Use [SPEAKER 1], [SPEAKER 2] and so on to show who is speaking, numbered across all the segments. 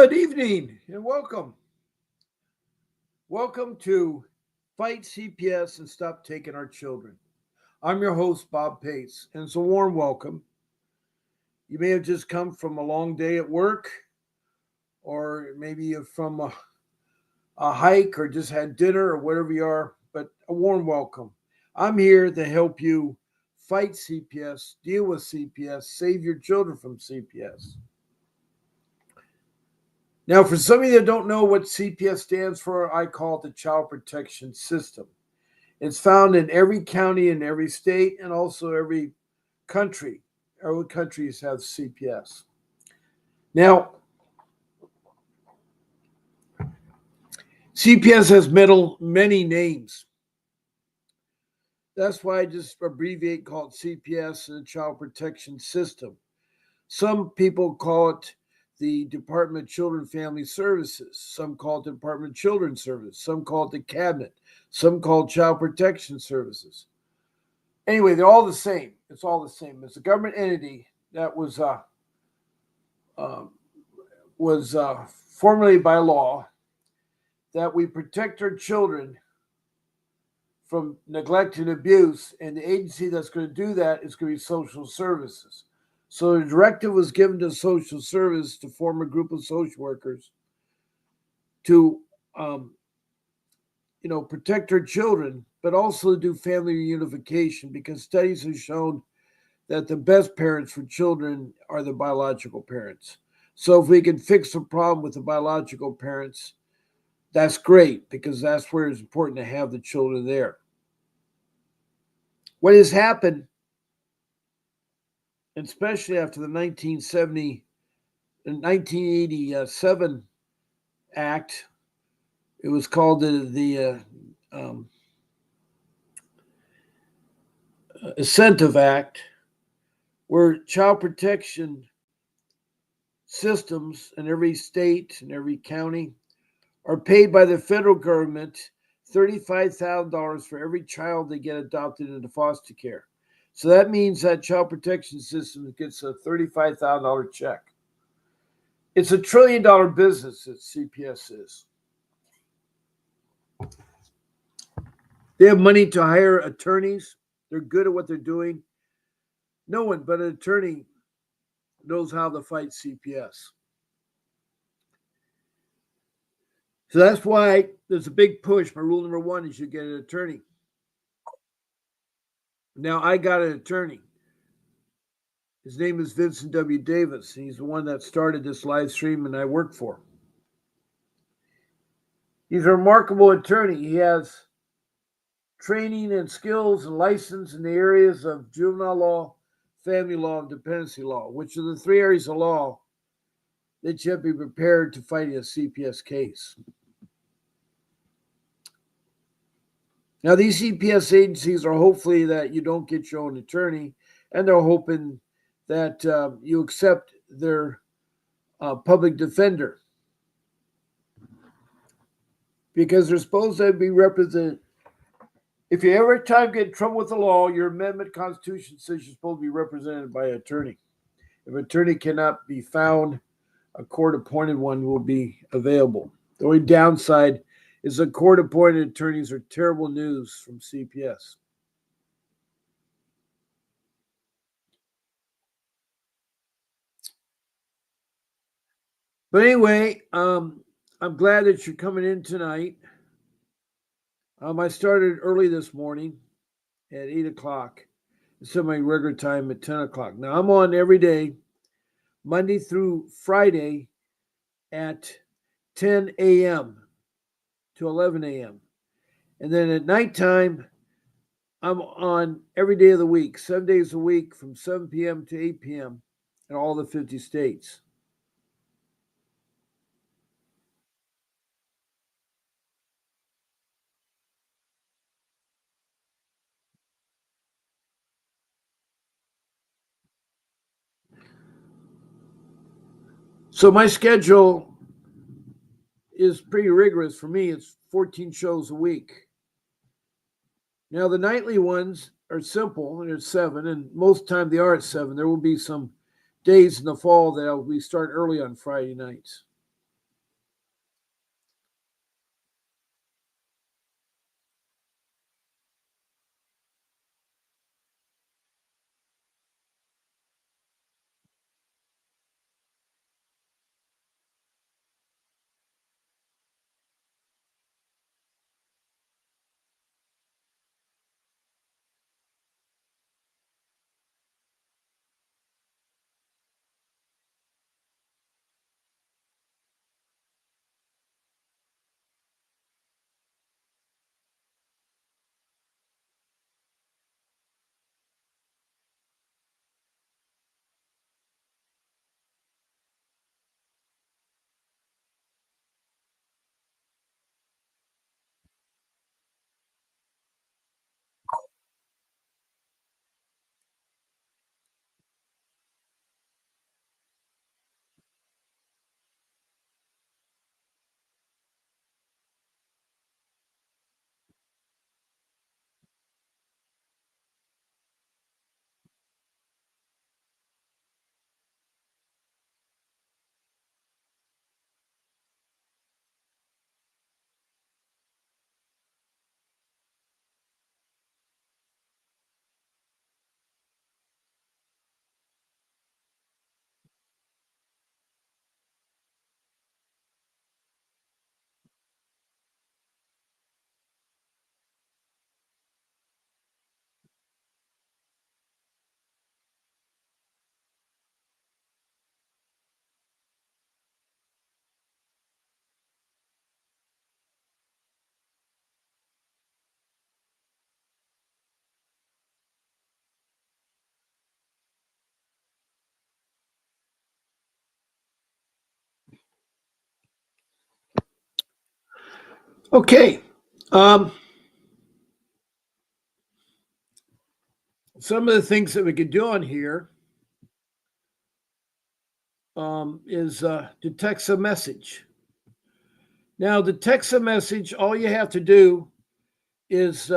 [SPEAKER 1] Good evening and welcome. Welcome to Fight CPS and Stop Taking Our Children. I'm your host, Bob Pace, and it's a warm welcome. You may have just come from a long day at work, or maybe you're from a hike, or just had dinner, or whatever you are, but a warm welcome. I'm here to help you fight CPS, deal with CPS, save your children from CPS. Now, for some of you that don't know what CPS stands for, I call it the Child Protection System. It's found in every county in every state and also every country. Every countries have CPS. Now, CPS has many names. That's why I just abbreviate, call it CPS and the Child Protection System. Some people call it the Department of Children and Family Services. Some call it the Department of Children's Service. Some call it the Cabinet. Some call it Child Protection Services. Anyway, they're all the same. It's all the same. It's a government entity that was formulated by law that we protect our children from neglect and abuse, and the agency that's going to do that is going to be social services. So the directive was given to social service to form a group of social workers to, protect our children, but also do family reunification because studies have shown that the best parents for children are the biological parents. So if we can fix the problem with the biological parents, that's great because that's where it's important to have the children there. What has happened, especially after the 1987 Act, it was called the Incentive Act, where child protection systems in every state and every county are paid by the federal government $35,000 for every child they get adopted into foster care. So that means that child protection system gets a $35,000 check. It's $1 trillion business that CPS is. They have money to hire attorneys. They're good at what they're doing. No one but an attorney knows how to fight CPS. So that's why there's a big push. My rule number one is you get an attorney. Now, I got an attorney. His name is Vincent W. Davis. He's the one that started this live stream and I work for. He's a remarkable attorney. He has training and skills and license in the areas of juvenile law, family law, and dependency law, which are the three areas of law that you have to be prepared to fight a CPS case. Now, these CPS agencies are hopefully that you don't get your own attorney, and they're hoping that you accept their public defender because they're supposed to be represented. If you ever time get in trouble with the law, your amendment constitution says you're supposed to be represented by an attorney. If an attorney cannot be found, a court-appointed one will be available. The only downside is that court-appointed attorneys are terrible news from CPS. But anyway, I'm glad that you're coming in tonight. I started early this morning at 8 o'clock. It's my regular time at 10 o'clock. Now, I'm on every day, Monday through Friday at 10 a.m. to 11 a.m. And then at nighttime, I'm on every day of the week, 7 days a week from 7 p.m. to 8 p.m. in all the 50 states. So my schedule is pretty rigorous for me. It's 14 shows a week. Now, the nightly ones are simple, and it's 7, and most time they are at 7. There will be some days in the fall that we start early on Friday nights. Okay. Um, some of the things that we could do on here is to text a message. Now, to text a message, all you have to do is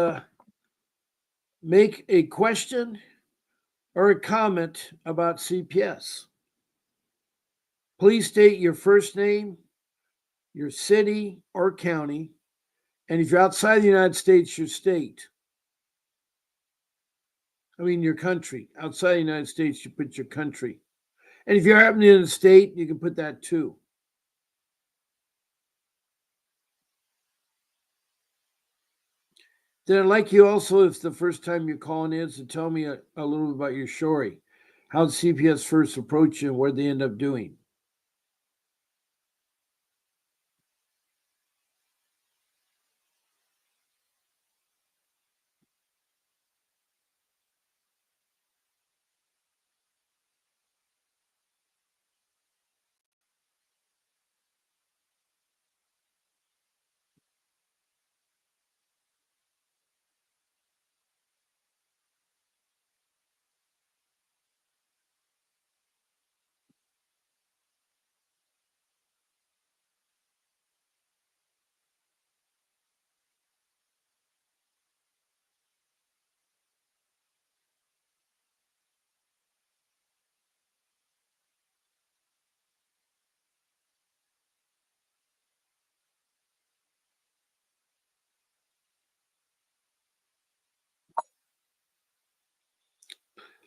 [SPEAKER 1] make a question or a comment about CPS. Please state your first name, your city or county, and if you're outside the United States, your state. I mean, your country. Outside the United States, you put your country. And if you're happening in a state, you can put that too. Then I'd like you also, if the first time you're calling in, to tell me a little bit about your story. How did CPS first approach you and what they end up doing?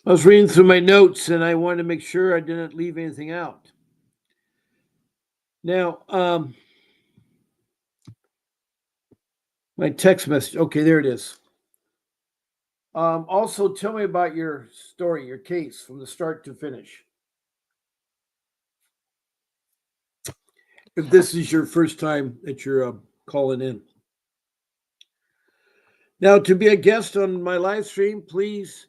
[SPEAKER 1] I was reading through my notes and I wanted to make sure I didn't leave anything out. Now, my text message. Okay, there it is. Also, tell me about your story, your case from the start to finish. If this is your first time that you're calling in. Now, to be a guest on my live stream, please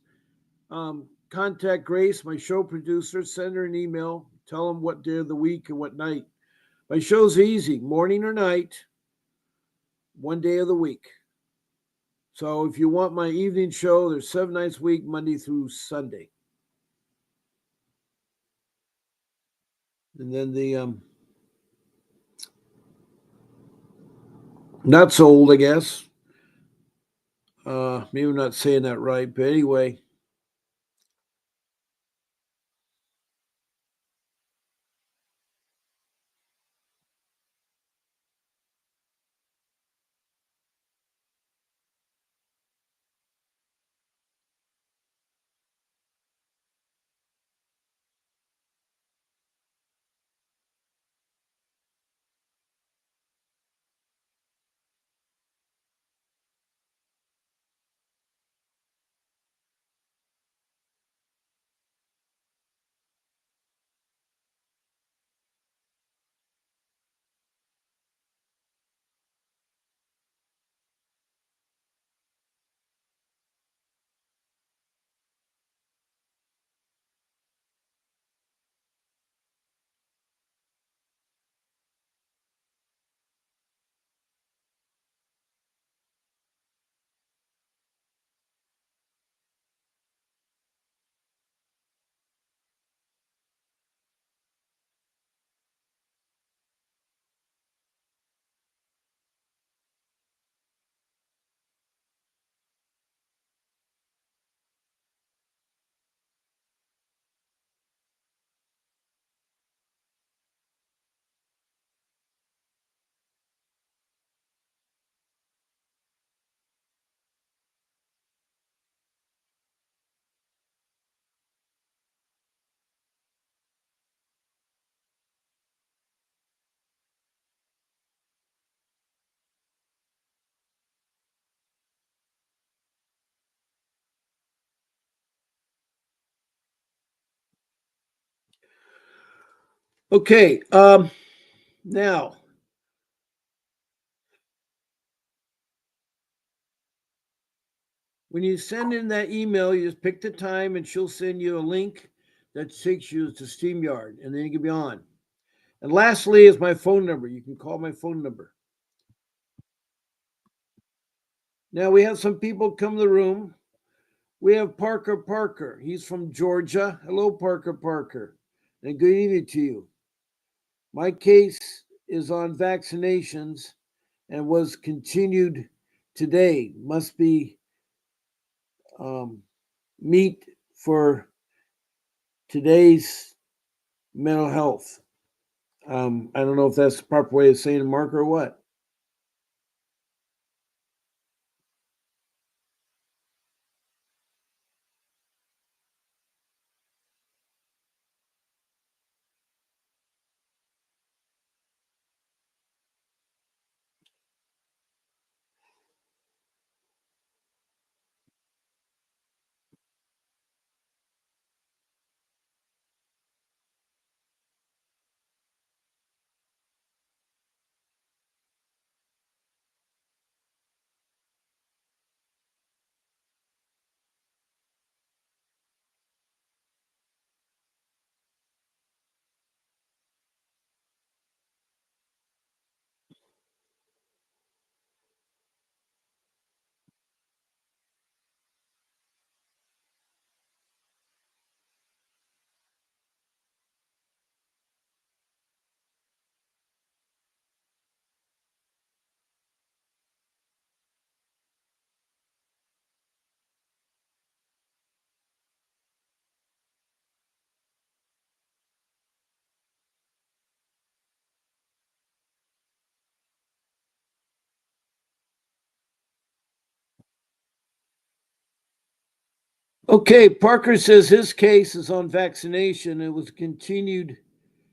[SPEAKER 1] contact Grace, my show producer. Send her an email. Tell them what day of the week and what night. My show's easy, morning or night, one day of the week. So if you want my evening show, there's 7 nights a week, Monday through Sunday. And then the not so old, I guess. Maybe I'm not saying that right, but anyway. Okay. Now, when you send in that email, you just pick the time and she'll send you a link that takes you to StreamYard and then you can be on. And lastly is my phone number. You can call my phone number. Now we have some people come to the room. We have Parker Parker. He's from Georgia. Hello, Parker Parker. And good evening to you. My case is on vaccinations and was continued today. Must be um, meet for today's mental health. I don't know if that's the proper way of saying it, Mark, or what. Okay, Parker says his case is on vaccination. It was continued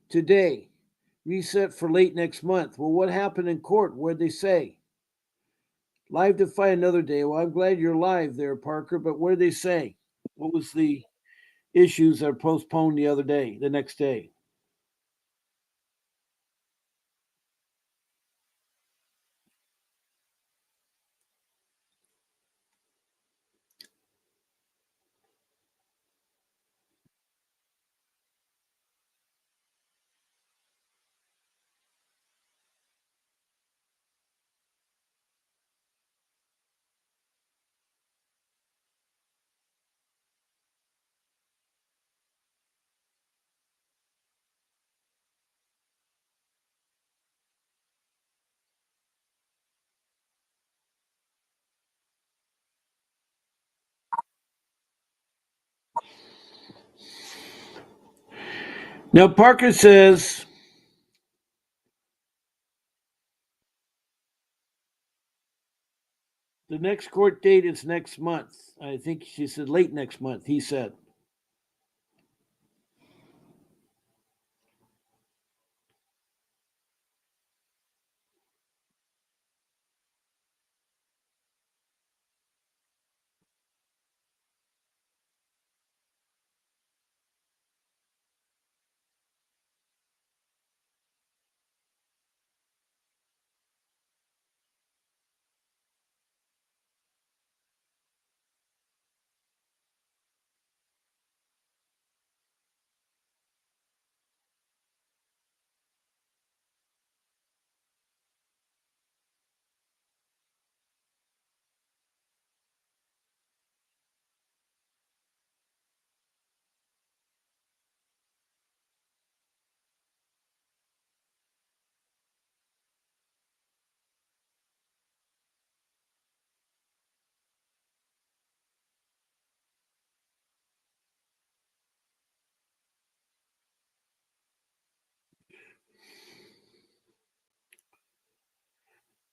[SPEAKER 1] today, reset for late next month. Well, what happened in court? What'd they say? Live to fight another day. Well, I'm glad you're live there, Parker, but what did they say? What was the issues that were postponed the other day, the next day? Now, Parker says the next court date is next month. I think she said late next month, he said.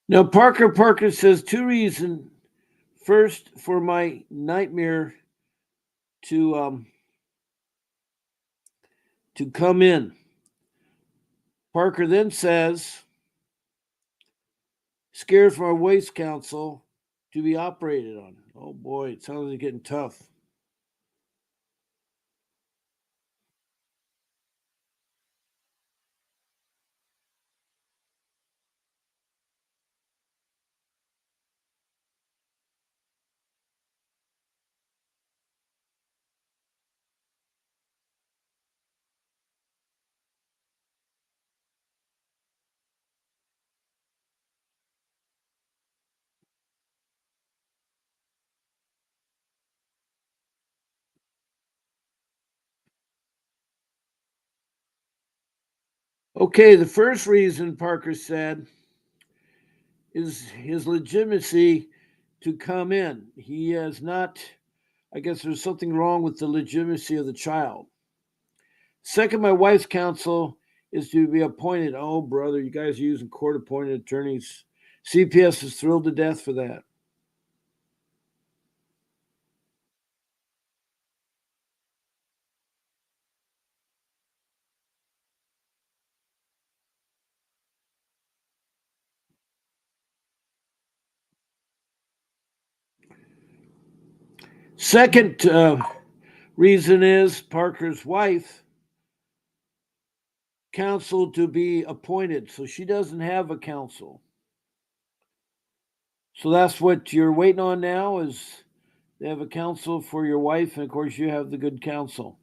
[SPEAKER 1] Now, Parker says two reasons. First, for my nightmare to to come in. Parker then says, scared for our waste council to be operated on. Oh boy, it sounds like it's getting tough. Okay, the first reason Parker said is his legitimacy to come in. He has not, I guess there's something wrong with the legitimacy of the child. Second, my wife's counsel is to be appointed. Oh, brother, you guys are using court appointed attorneys. CPS is thrilled to death for that. Second reason is Parker's wife counsel to be appointed, so she doesn't have a counsel. So that's what you're waiting on now is they have a counsel for your wife, and of course you have the good counsel.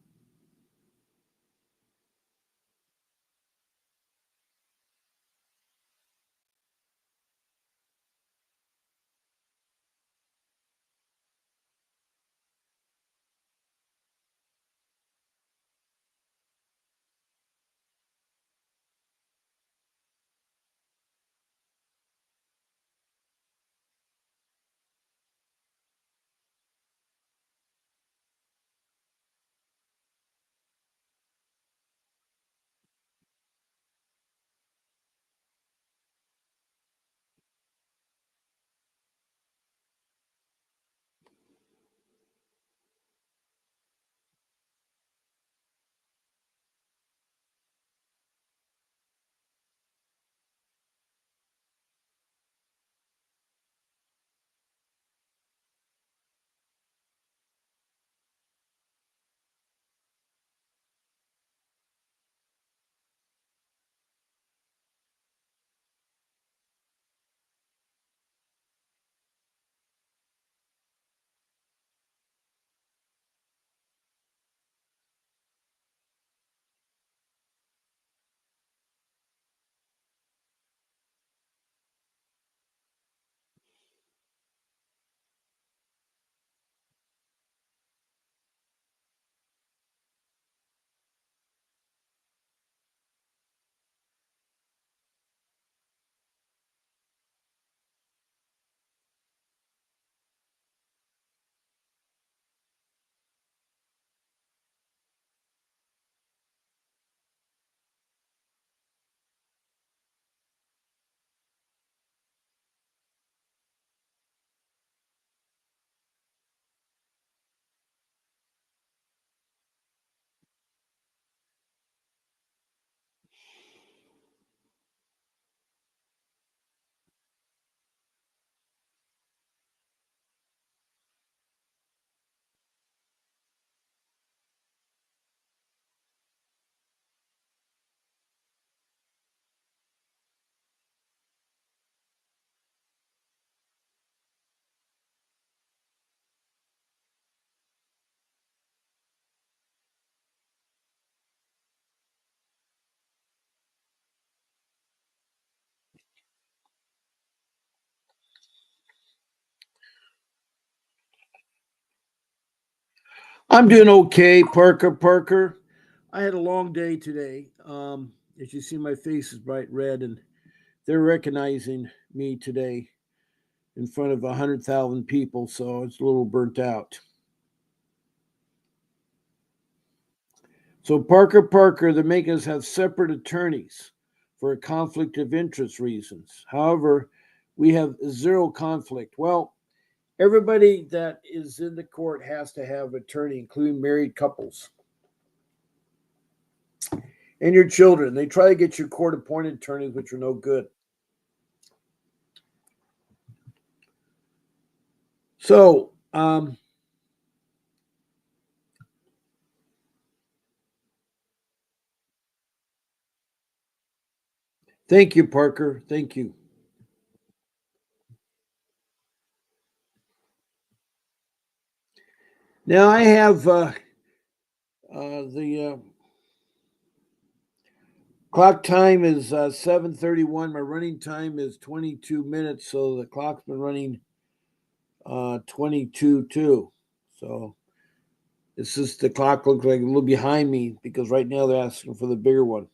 [SPEAKER 1] I'm doing okay, Parker. I had a long day today. As you see, my face is bright red, and they're recognizing me today in front of 100,000 people, so it's a little burnt out. So, Parker, they're making us have separate attorneys for a conflict of interest reasons. However, we have zero conflict. Well, everybody that is in the court has to have an attorney, including married couples and your children. They try to get you court appointed attorneys, which are no good. So, thank you, Parker. Thank you. Now I have the clock time is 7:31. My running time is 22 minutes, so the clock's been running 22 too. So it's just the clock looks like a little behind me because right now they're asking for the bigger one.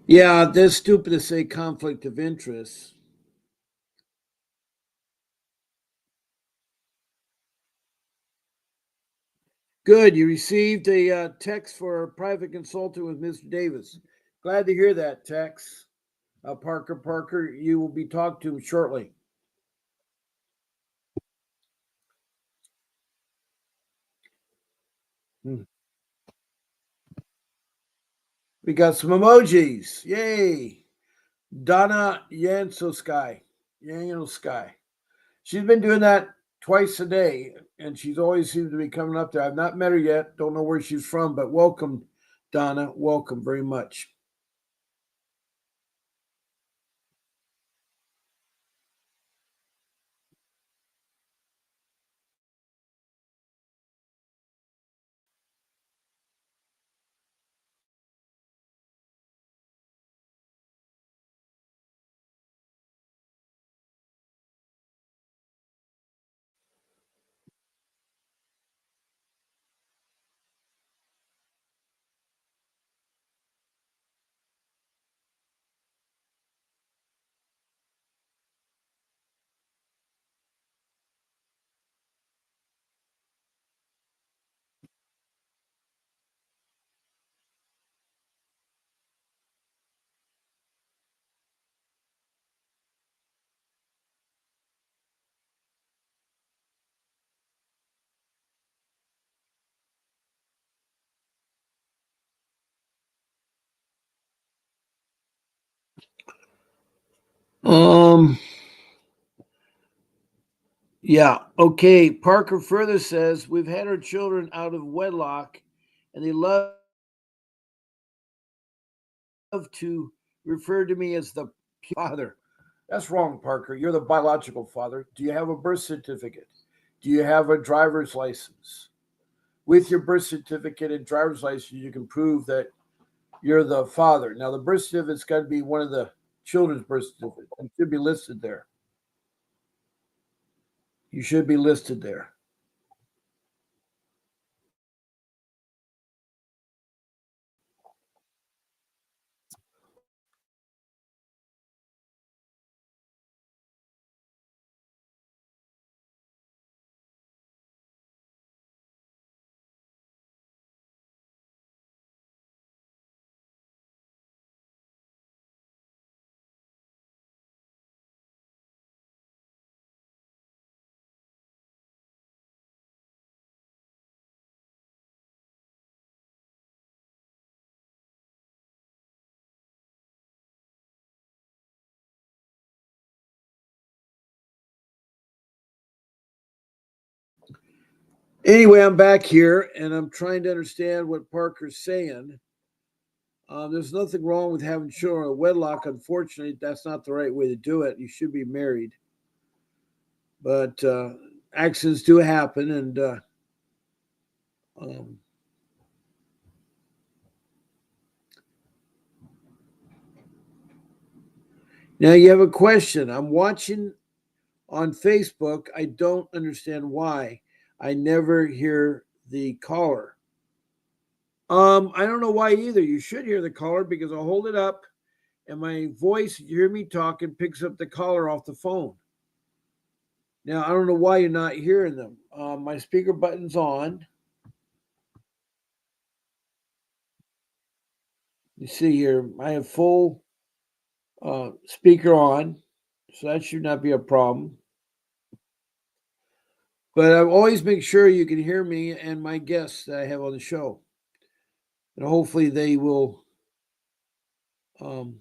[SPEAKER 1] Yeah, that's stupid to say conflict of interest. Good. You received a text for a private consultant with Mr. Davis. Glad to hear that, Tex. Parker, you will be talked to him shortly. Hmm. We got some emojis. Yay. Donna Yansosky. Yansosky. She's been doing that twice a day, and she's always seems to be coming up there. I've not met her yet. Don't know where she's from, but welcome, Donna. Welcome very much. Um, yeah, okay. Parker further says we've had our children out of wedlock, and they love to refer to me as the father. That's wrong, Parker. You're the biological father. Do you have a birth certificate? Do you have a driver's license? With your birth certificate and driver's license, you can prove that you're the father. Now, the birth certificate's got to be one of the children's birth certificates. It should be listed there. You should be listed there. Anyway, I'm back here and I'm trying to understand what Parker's saying. There's nothing wrong with having children out of wedlock. Unfortunately, that's not the right way to do it. You should be married. But accidents do happen. And um, now you have a question. I'm watching on Facebook. I don't understand why. I never hear the caller. I don't know why either. You should hear the caller because I'll hold it up and my voice, you hear me talking, picks up the caller off the phone. Now, I don't know why you're not hearing them. My speaker button's on. You see here, I have full speaker on, so that should not be a problem. But I always make sure you can hear me and my guests that I have on the show. And hopefully they will. Um,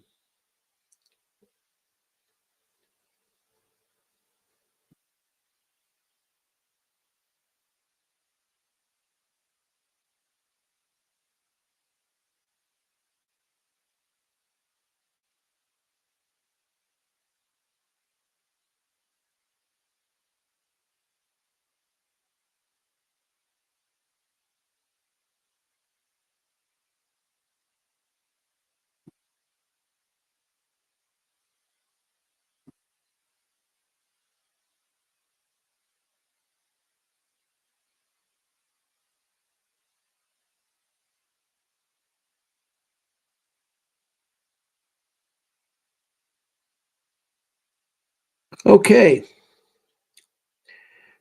[SPEAKER 1] Okay.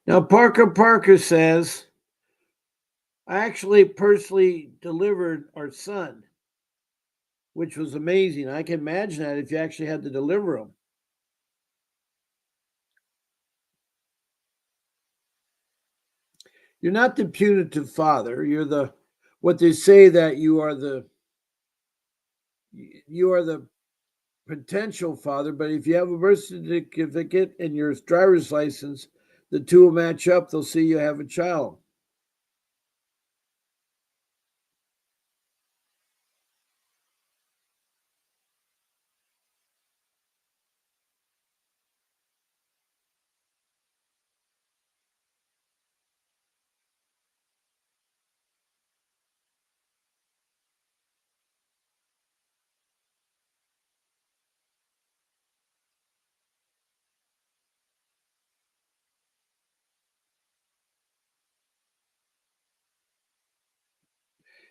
[SPEAKER 1] Now, Parker says, I actually personally delivered our son, which was amazing. I can imagine that if you actually had to deliver him. You're not the punitive father. You're the what they say that you are the potential father. But if you have a birth certificate and your driver's license, the two will match up. They'll see you have a child.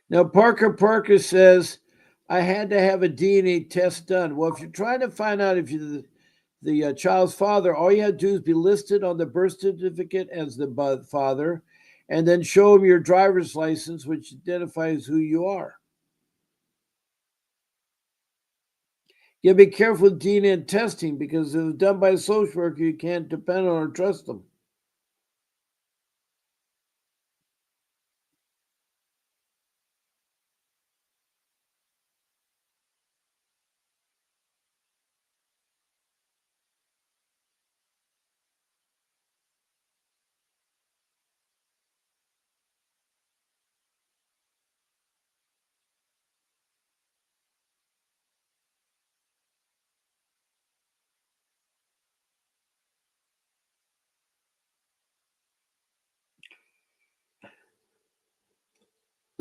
[SPEAKER 1] Now, Parker says, I had to have a DNA test done. Well, if you're trying to find out if you're the child's father, all you have to do is be listed on the birth certificate as the father, and then show them your driver's license, which identifies who you are. You gotta be careful with DNA testing because if it's done by a social worker, you can't depend on or trust them.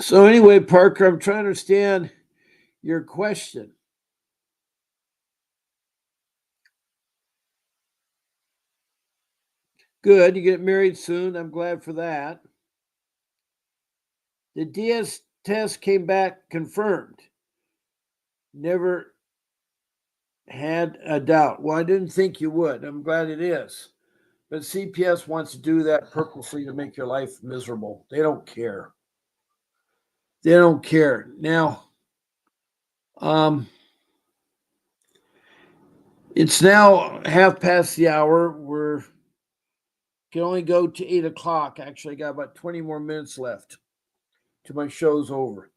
[SPEAKER 1] So anyway, Parker, I'm trying to understand your question. Good, you get married soon. I'm glad for that. The DS test came back confirmed. Never had a doubt. Well, I didn't think you would. I'm glad it is. But CPS wants to do that purposely to make your life miserable. They don't care. They don't care. Now, um, it's now half past the hour. We're can only go to 8 o'clock. Actually, I got about 20 more minutes left till my show's over.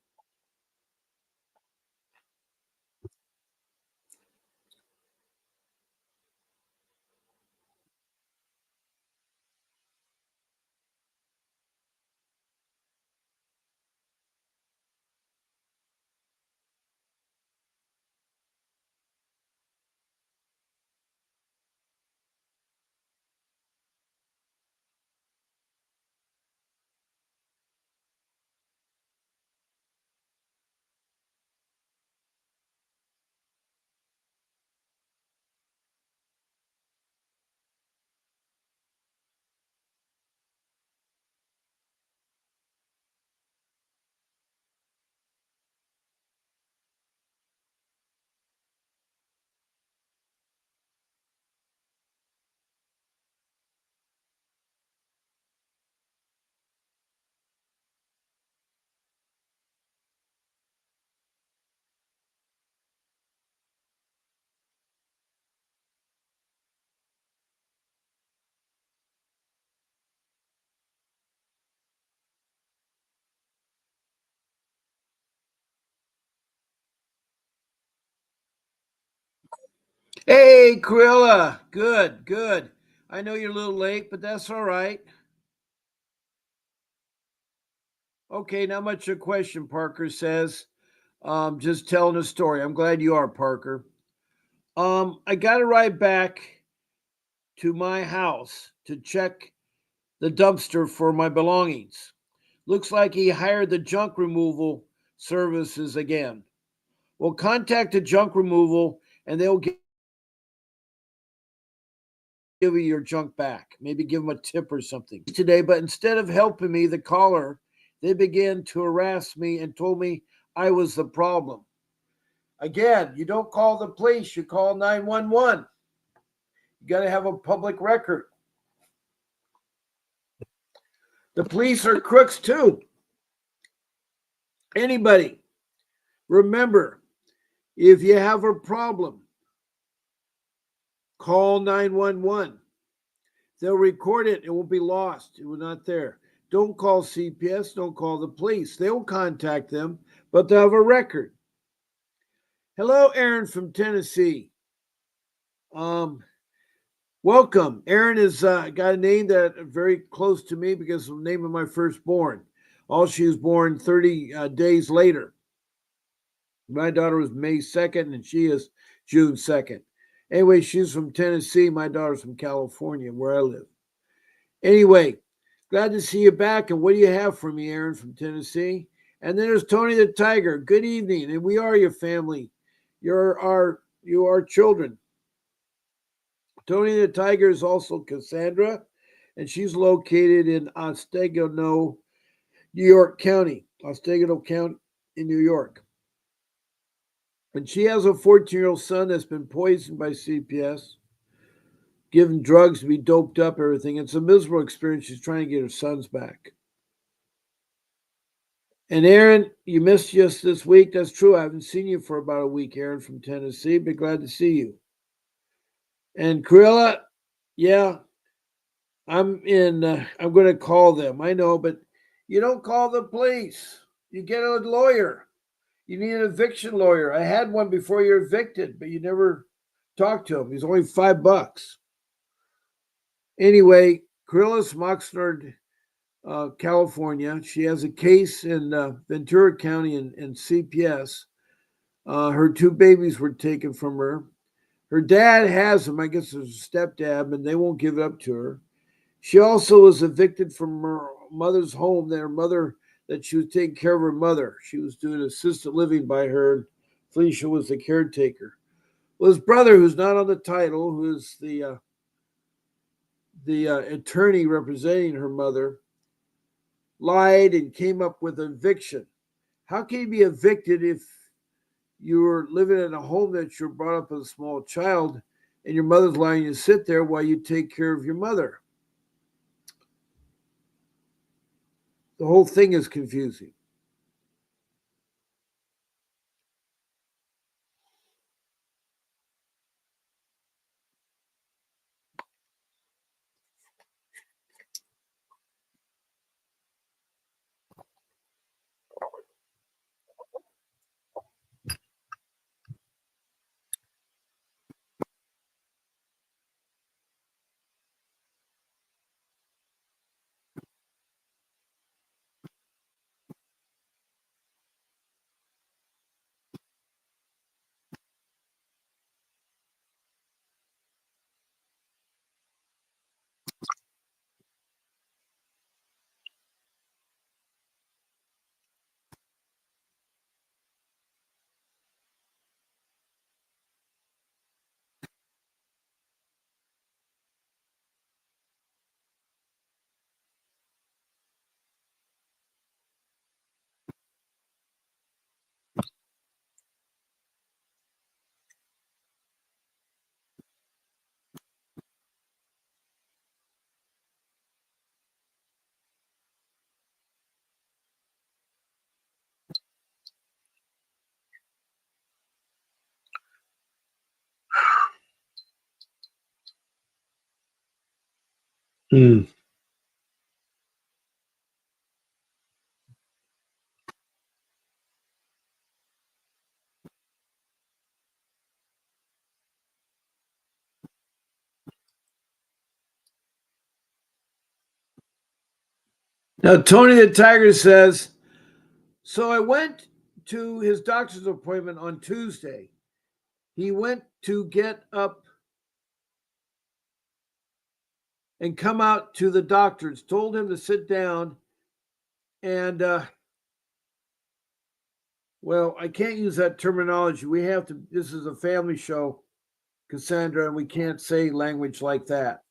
[SPEAKER 1] Hey, Cruella. Good, good. I know you're a little late, but that's all right. Okay, not much of a question, Parker says. Just telling a story. I'm glad you are, Parker. I got to ride back to my house to check the dumpster for my belongings. Looks like he hired the junk removal services again. Well, contact the junk removal and they'll give you your junk back. Maybe give them a tip or something today. But instead of helping me, the caller, they began to harass me and told me I was the problem. Again, you don't call the police, you call 911. You got to have a public record. The police are crooks too. Anybody, remember, if you have a problem, call 911. They'll record it. It won't be lost. It was not there. Don't call CPS. Don't call the police. They will contact them, but they'll have a record. Hello, Aaron from Tennessee. Welcome. Aaron has got a name that very close to me because of the name of my firstborn. She was born 30 days later. My daughter was May 2nd and she is June 2nd. Anyway, she's from Tennessee. My daughter's from California, where I live. Anyway, glad to see you back. And what do you have for me, Aaron from Tennessee? And then there's Tony the Tiger. Good evening. And we are your family. You are children. Tony the Tiger is also Cassandra, and she's located in Otsego, New York County, Otsego County in New York. And she has a 14-year-old son that's been poisoned by CPS, given drugs to be doped up, everything. It's a miserable experience. She's trying to get her sons back. And Aaron, you missed just this week. That's true. I haven't seen you for about a week, Aaron from Tennessee, but glad to see you. And Corella, yeah, I'm going to call them. I know, but you don't call the police. You get a lawyer. You need an eviction lawyer. I had one before you're evicted, but you never talked to him. He's only $5. Anyway, Corliss Moxnard, California. She has a case in Ventura County in CPS. Her two babies were taken from her. Her dad has them. I guess it's a stepdad, and they won't give it up to her. She also was evicted from her mother's home. That she was taking care of her mother. She was doing assisted living by her, and Felicia was the caretaker. Well, his brother, who's not on the title, who is the attorney representing her mother, lied and came up with eviction. How can you be evicted if you're living in a home that you're brought up as a small child and your mother's allowing you to sit there while you take care of your mother? The whole thing is confusing. Hmm. Now, Tony the Tiger says, so I went to his doctor's appointment on Tuesday. He went to get up and come out to the doctors, told him to sit down. And, well, I can't use that terminology. This is a family show, Cassandra, and we can't say language like that.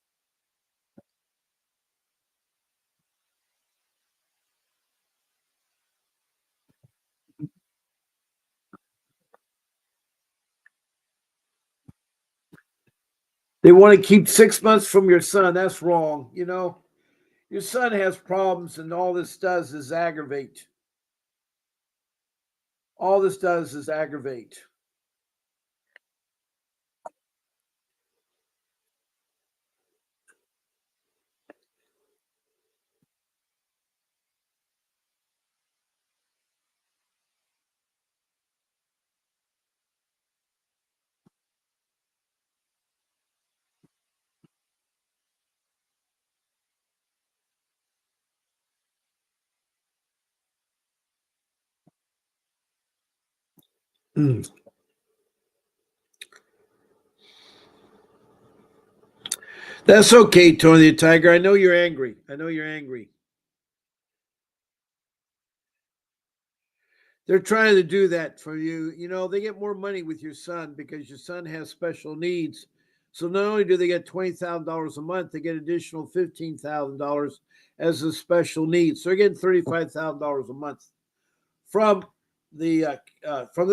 [SPEAKER 1] They want to keep 6 months from your son. That's wrong. Your son has problems, and all this does is aggravate. All this does is aggravate. Mm. That's okay, Tony the Tiger. I know you're angry. I know you're angry. They're trying to do that for you. They get more money with your son because your son has special needs. So not only do they get $20,000 a month, they get additional $15,000 as a special need. So they're getting $35,000 a month from the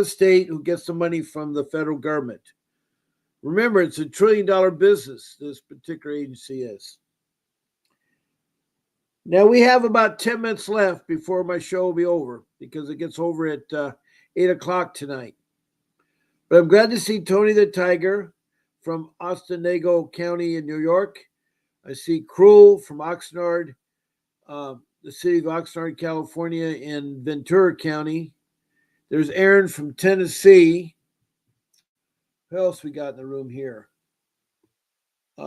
[SPEAKER 1] state, who gets the money from the federal government. Remember, it's $1 trillion business. This particular agency is. Now we have about 10 minutes left before my show will be over, because it gets over at 8 o'clock tonight. But I'm glad to see Tony the Tiger from Otsego County in New York. I see Cruel from Oxnard, the city of Oxnard, California, in Ventura County. There's Aaron from Tennessee. Who else we got in the room here? Did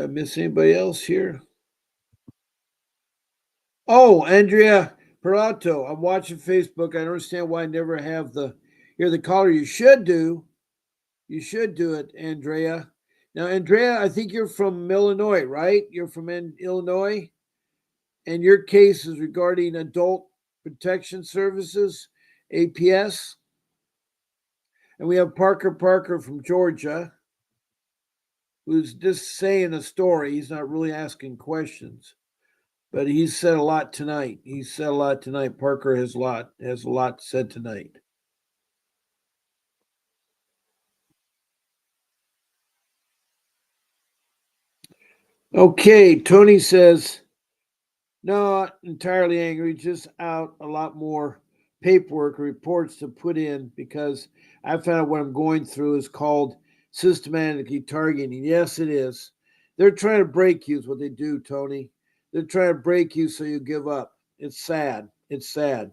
[SPEAKER 1] I miss anybody else here? Oh, Andrea Peralto. I'm watching Facebook. I don't understand why I never have the caller. You should do. You should do it, Andrea. Now, Andrea, I think you're from Illinois, right? You're from Illinois, and your case is regarding Adult Protection Services, APS. And we have Parker from Georgia, who's just saying a story. He's not really asking questions, but he's said a lot tonight. He's said a lot tonight. Parker has a lot said tonight. Okay, Tony says, not entirely angry, just out a lot more paperwork reports to put in, because I found out what I'm going through is called systematically targeting. Yes, it is. They're trying to break you, is what they do, Tony. They're trying to break you so you give up. It's sad. It's sad.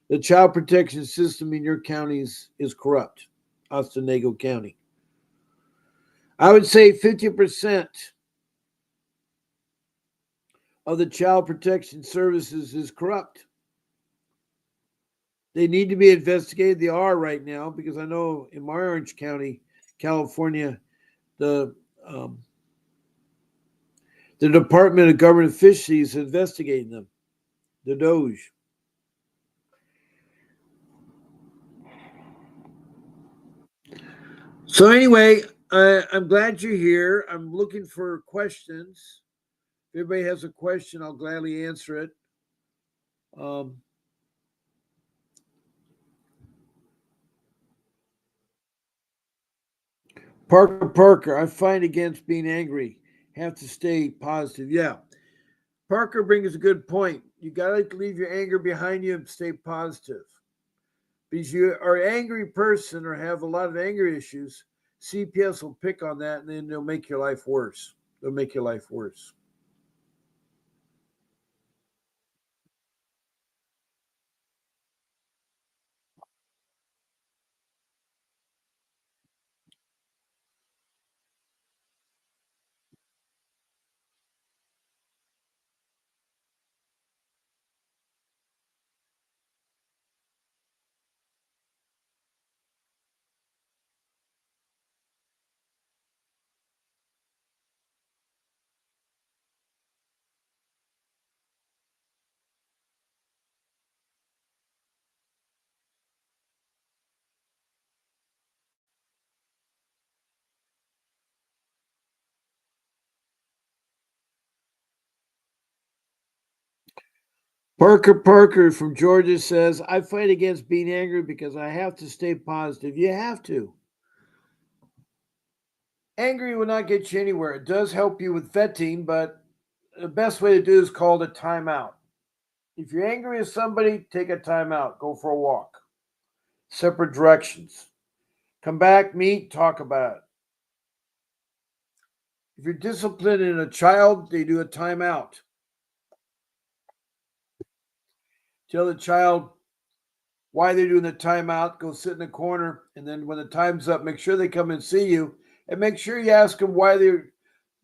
[SPEAKER 1] The child protection system in your counties is corrupt, Otsego County. I would say 50% of the child protection services is corrupt. They need to be investigated. They are right now, because I know in my Orange County, California, the um, the Department of Government Efficiency is investigating them. The Doge. So anyway, I'm glad you're here. I'm looking for questions. If everybody has a question, I'll gladly answer it. Um, Parker, I fight against being angry. Have to stay positive. Yeah. Parker brings a good point. You got to leave your anger behind you and stay positive. Because you are an angry person or have a lot of anger issues, CPS will pick on that, and then they'll make your life worse. They'll make your life worse. Parker from Georgia says, I fight against being angry because I have to stay positive. You have to. Angry will not get you anywhere. It does help you with vetting, but the best way to do it is called a timeout. If you're angry with somebody, take a timeout. Go for a walk. Separate directions. Come back, meet, talk about it. If you're disciplining a child, they do a timeout. Tell the child why they're doing the timeout, go sit in the corner, and then when the time's up, make sure they come and see you, and make sure you ask them why they're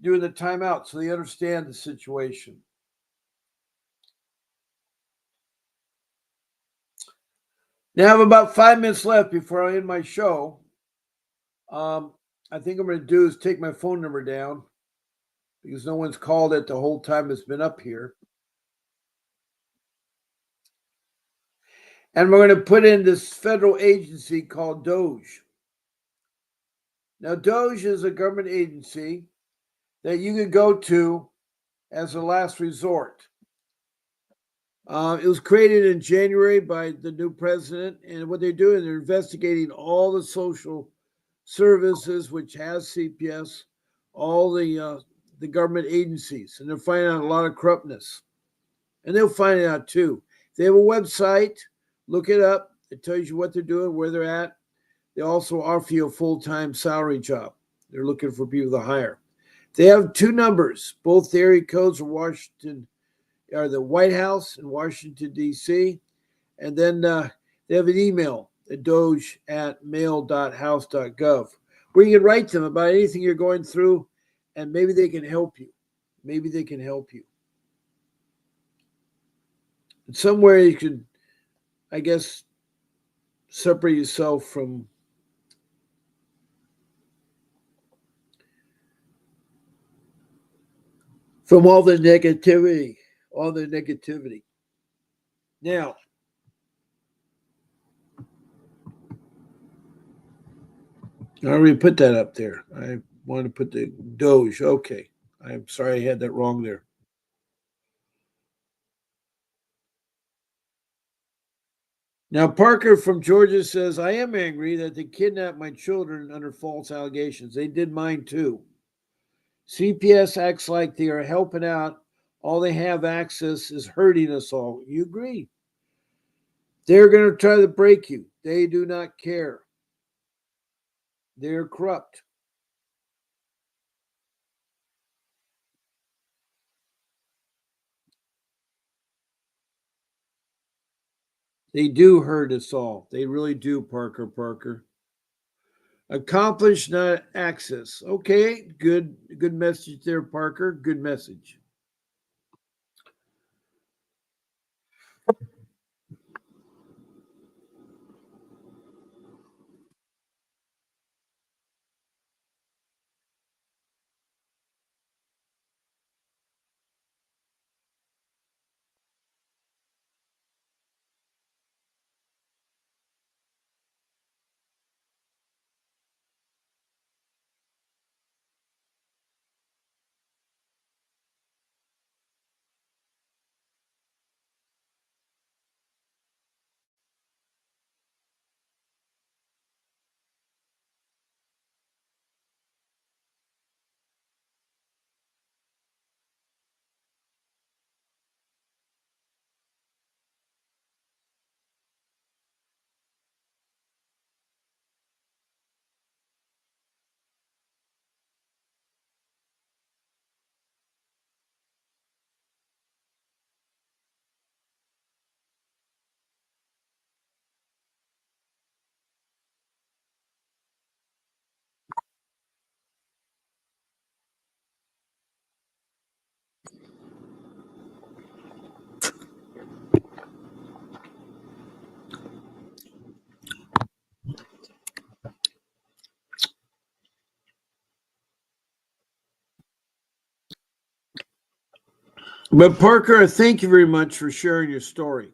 [SPEAKER 1] doing the timeout so they understand the situation. Now I have about 5 minutes left before I end my show. Um, I think I'm going to do is take my phone number down because no one's called it the whole time it's been up here. And we're going to put in this federal agency called Doge. Now, Doge is a government agency that you can go to as a last resort. It was created in January by the new president, and what they're doing, they're investigating all the social services, which has CPS, all the government agencies, and they're finding out a lot of corruptness, and they'll find it out too. They have a website. Look it up. It tells you what they're doing, where they're at. They also offer you a full-time salary job. They're looking for people to hire. They have two numbers. Both the area codes are Washington, are the White House in Washington, D.C. And then they have an email at doge@mail.house.gov where you can write them about anything you're going through, and maybe they can help you. Maybe they can help you. And somewhere you could, I guess, separate yourself from all the negativity, all the negativity. Now, I already put that up there. I want to put the Doge. Okay. I'm sorry I had that wrong there. Now, Parker from Georgia says, I am angry that they kidnapped my children under false allegations. They did mine too. CPS acts like they are helping out. All they have access is hurting us all. You agree? They're going to try to break you. They do not care. They're corrupt. They do hurt us all. They really do, Parker. Accomplish, not access. Okay, good message there, Parker. Good message. But Parker, thank you very much for sharing your story.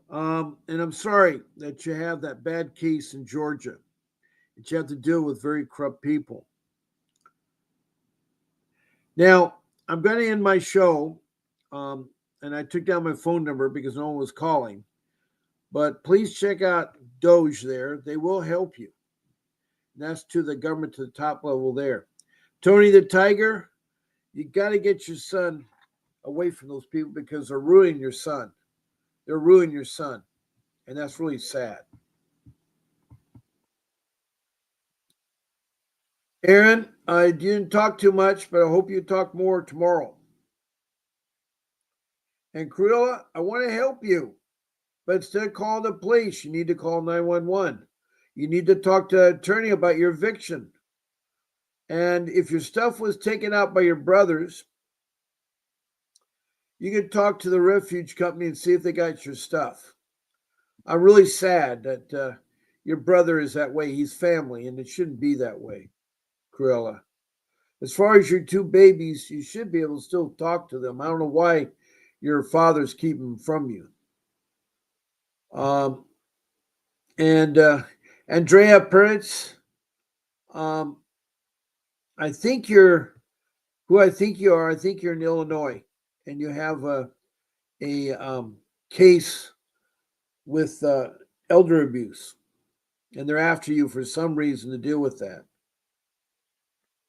[SPEAKER 1] And I'm sorry that you have that bad case in Georgia, that you have to deal with very corrupt people. Now, I'm going to end my show, and I took down my phone number because no one was calling. But please check out Doge there. They will help you. And that's to the government, to the top level there. Tony the Tiger, you got to get your son away from those people because they're ruining your son. They're ruining your son. And that's really sad. Aaron, I didn't talk too much, but I hope you talk more tomorrow. And Cruella, I want to help you. But instead of calling the police, you need to call 911. You need to talk to an attorney about your eviction. And if your stuff was taken out by your brothers, you can talk to the refuge company and see if they got your stuff. I'm really sad that your brother is that way. He's family, and it shouldn't be that way, Cruella. As far as your two babies, you should be able to still talk to them. I don't know why your father's keeping them from you. And Andrea Peretz, I think you're who I think you are. I think you're in Illinois, and you have a case with elder abuse, and they're after you for some reason to deal with that.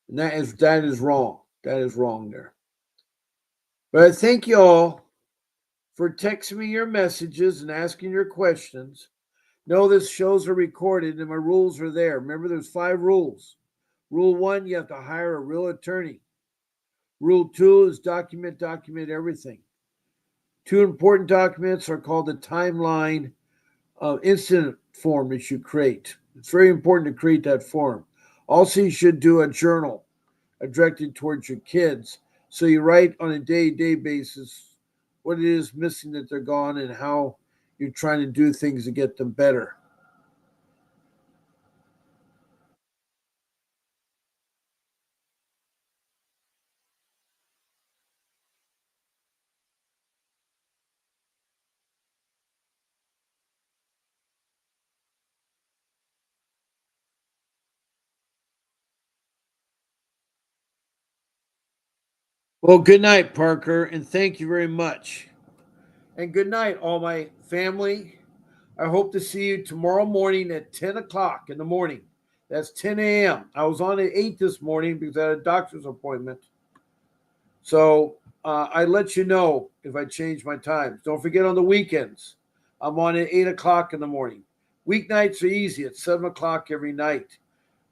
[SPEAKER 1] And that is wrong. That is wrong there. But I thank you all for texting me your messages and asking your questions. Know this shows are recorded and my rules are there. Remember, there's 5 rules. Rule 1, you have to hire a real attorney. Rule 2 is document everything. 2 important documents are called the timeline incident form that you create. It's very important to create that form. Also, you should do a journal directed towards your kids. So you write on a day-to-day basis what it is missing that they're gone and how you're trying to do things to get them better. Well, good night, Parker, and thank you very much. And good night, all my family. I hope to see you tomorrow morning at 10 o'clock in the morning. That's 10 a.m. I was on at 8 this morning because I had a doctor's appointment. So I let you know if I change my times. Don't forget on the weekends, I'm on at 8 o'clock in the morning. Weeknights are easy. It's 7 o'clock every night.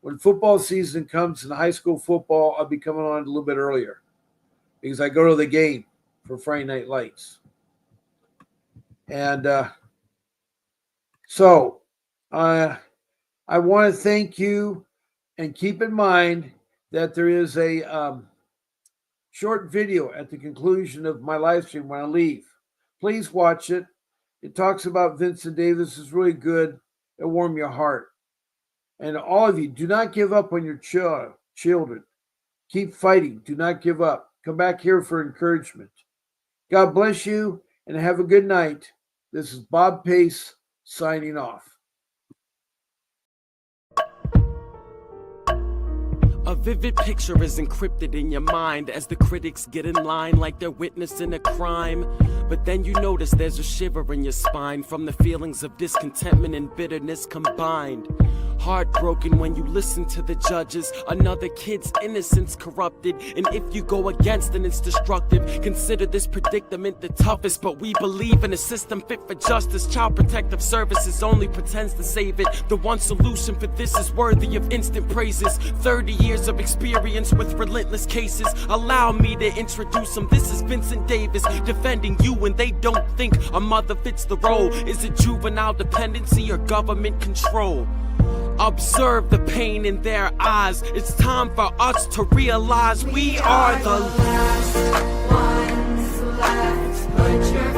[SPEAKER 1] When football season comes in high school football, I'll be coming on a little bit earlier because I go to the game for Friday Night Lights. And so I want to thank you, and keep in mind that there is a short video at the conclusion of my live stream when I leave. Please watch it. It talks about Vincent Davis. It's really good. It'll warm your heart. And all of you, do not give up on your children. Keep fighting. Do not give up. Come back here for encouragement. God bless you, and have a good night. This is Bob Pace signing off.
[SPEAKER 2] A vivid picture is encrypted in your mind as the critics get in line like they're witnessing a crime. But then you notice there's a shiver in your spine from the feelings of discontentment and bitterness combined. Heartbroken when you listen to the judges, another kid's innocence corrupted. And if you go against it, it's destructive. Consider this predicament the toughest, but we believe in a system fit for justice. Child Protective Services only pretends to save it. The one solution for this is worthy of instant praises. 30 years of experience with relentless cases. Allow me to introduce him. This is Vincent Davis, defending you when they don't think a mother fits the role. Is it juvenile dependency or government control? Observe the pain in their eyes. It's time for us to realize we are the last ones left. Put your